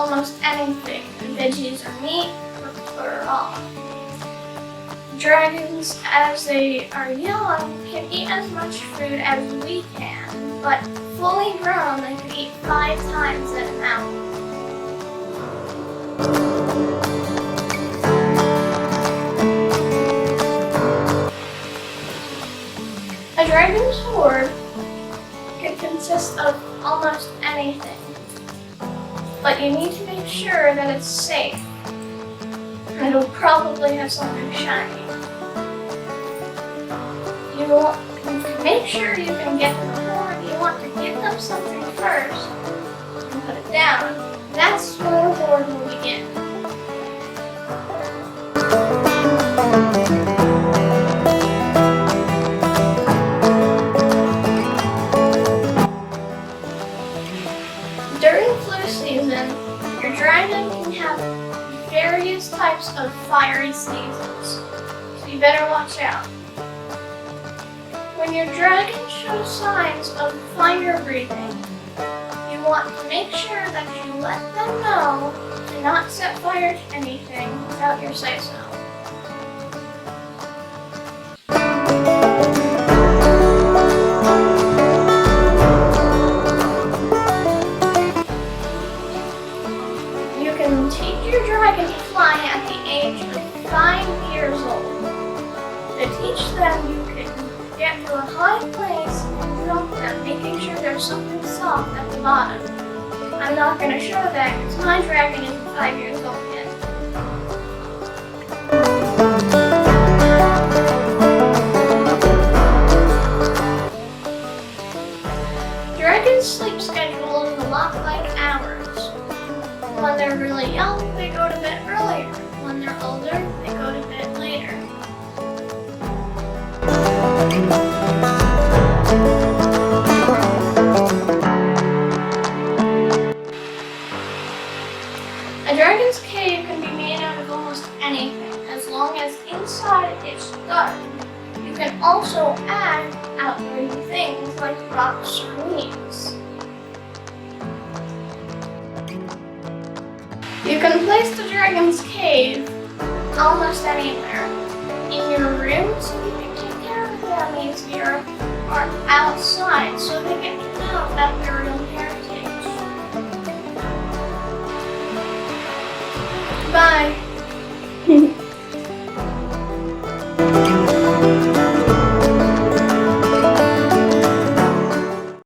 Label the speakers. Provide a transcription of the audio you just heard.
Speaker 1: almost anything. Veggies or meat, or raw. Dragons, as they are young, can eat as much food as we can, but fully grown, they can eat 5 times that amount. A dragon's hoard can consist of almost anything, but you need to make sure that it's safe. It'll probably have something shiny. You want to make sure you can get to the hoard. You want to give them something first and put it down. That's where the hoard will begin. During flu season, your dragon can have various types of fiery sneezes, so you better watch out. When your dragon shows signs of fire breathing, you want to make sure that you let them know to not set fire to anything without your say-so. You can teach your dragon to fly at the age of 5 years old. To teach them, you can get to a high place and drop them, making sure there's something soft at the bottom. I'm not going to show that because my dragon isn't 5 years old yet. Dragons' sleep schedule is a lot like ours. When they're really young, they go to bed earlier. When they're older, they go to bed later. A dragon's cave can be made out of almost anything, as long as inside it's dark. You can also add outdoorsy things like rocks or leaves. You can place the dragon's cave almost anywhere. In your room, so you can take care of them easier, or outside so they get to know about your real heritage. Bye.